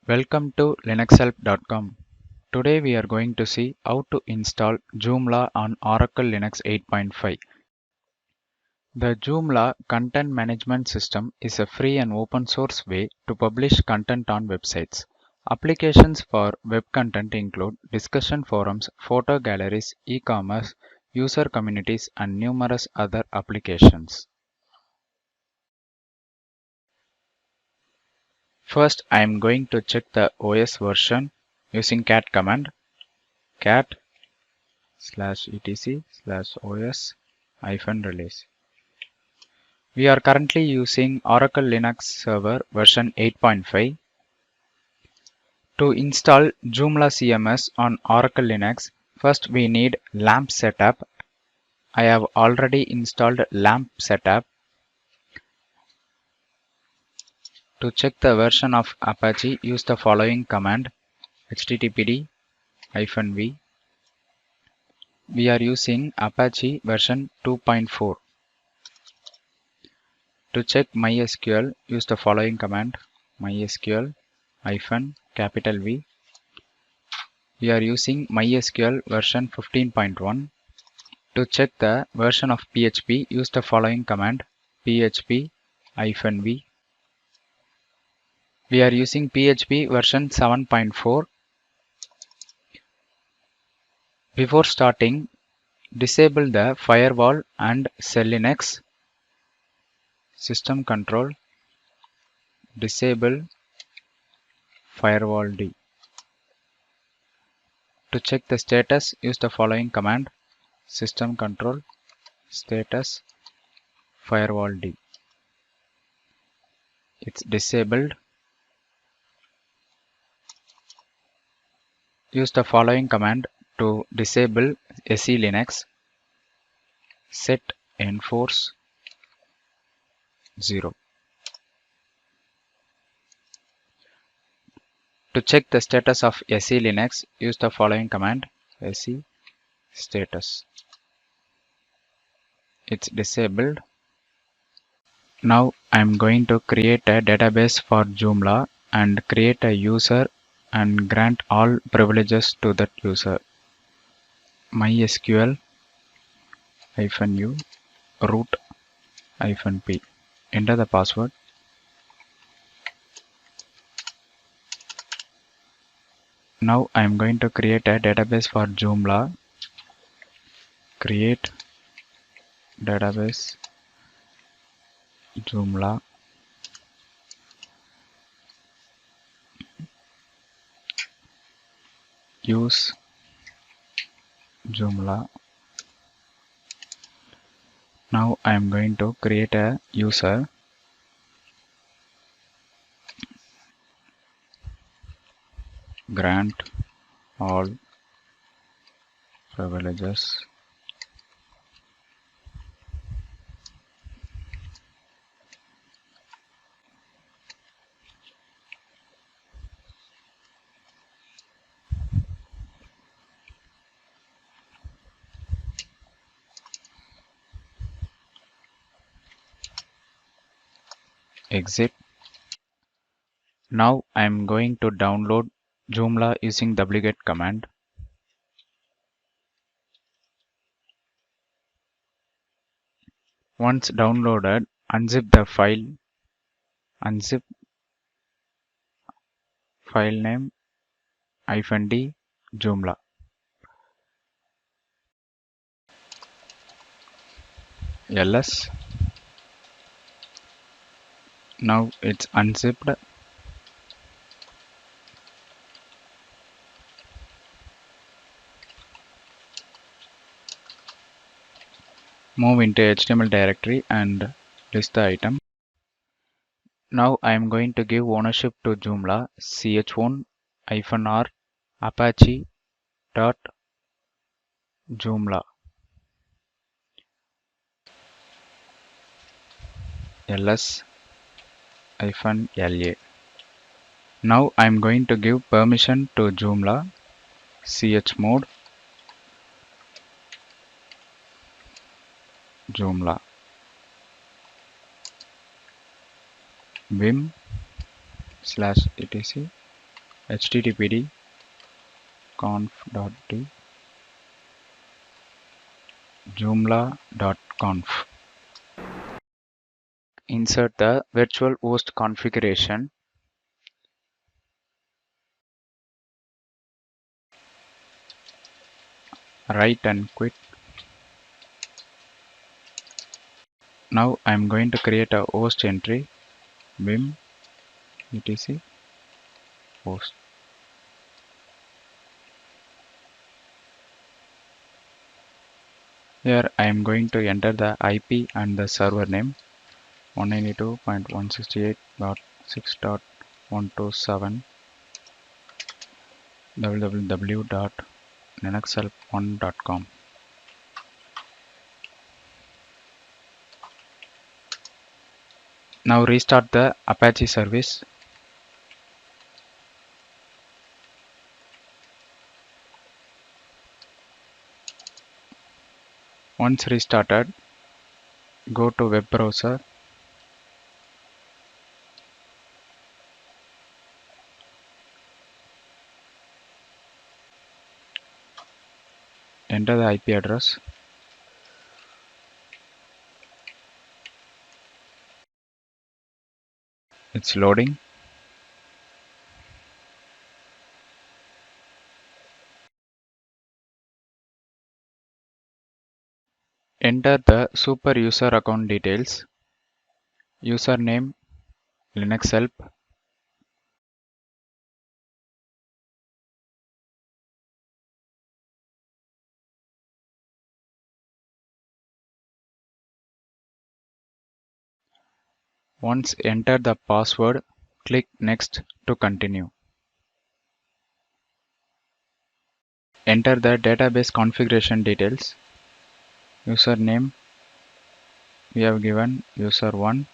Welcome to linuxhelp.com. Today we are going to see how to install Joomla on Oracle Linux 8.5. The Joomla content management system is a free and open source way to publish content on websites. Applications for web content include discussion forums, photo galleries, e-commerce, user communities, and numerous other applications. First, I am going to check the OS version using cat command. Cat /etc/os-release. We are currently using Oracle Linux Server version 8.5. To install Joomla CMS on Oracle Linux, first we need LAMP setup. I have already installed LAMP setup. To check the version of Apache, use the following command: httpd-v. We are using Apache version 2.4. To check MySQL, use the following command: mysql-v. We are using MySQL version 15.1. To check the version of PHP, use the following command: php-v. We are using PHP version 7.4. Before starting, disable the firewall and Linux. System control, disable firewall D. To check the status, use the following command: system control status firewall D. It's disabled. Use the following command to disable SE Linux: set enforce 0. To check the status of SE Linux, use the following command: SE status. It's disabled. Now I am going to create a database for Joomla and create a user and grant all privileges to that user. MySQL-u root-p. Enter the password. Now I am going to create a database for Joomla. Create database Joomla. Use Joomla. Now I am going to create a user. Grant all privileges. Exit. Now I am going to download Joomla using wget command. Once downloaded, unzip the file. Unzip file name -d Joomla. ls. Now it's unzipped. Move into HTML directory and list the item. Now I am going to give ownership to Joomla. chown-r apache.joomla. ls-la. Now I am going to give permission to Joomla. chmod Joomla. vim/etc httpd conf.d joomla.conf. Insert the virtual host configuration. Write and quit. Now I am going to create a host entry vim etc host. Here I am going to enter the IP and the server name 192.168.6.127 www.linuxhelp1.com. Now restart the Apache service. Once restarted, go to web browser, enter the IP address. It's loading. Enter the super user account details. Username Linux help. Once enter the password, click next to continue. Enter the database configuration details. Username we have given user1.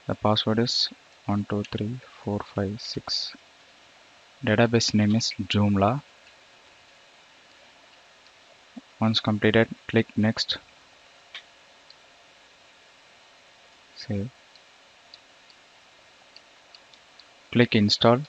The password is 123456. Database name is Joomla. Once completed, click next. Save. Click install.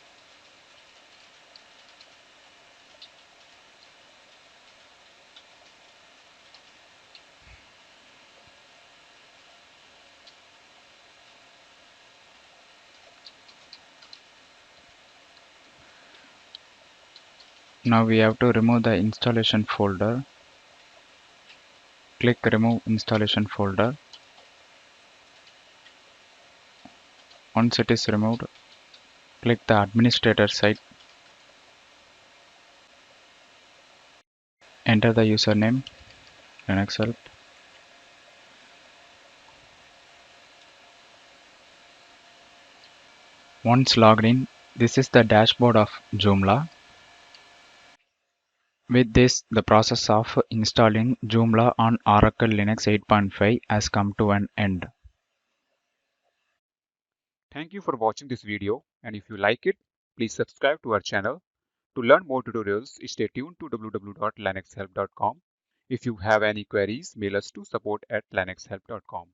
Now we have to remove the installation folder. Click remove installation folder. Once it is removed, click the administrator site. Enter the username Linux help. Once logged in, this is the dashboard of Joomla. With this, the process of installing Joomla on Oracle Linux 8.5 has come to an end. Thank you for watching this video, and if you like it, please subscribe to our channel. To learn more tutorials, stay tuned to www.linuxhelp.com. If you have any queries, mail us to support@linuxhelp.com.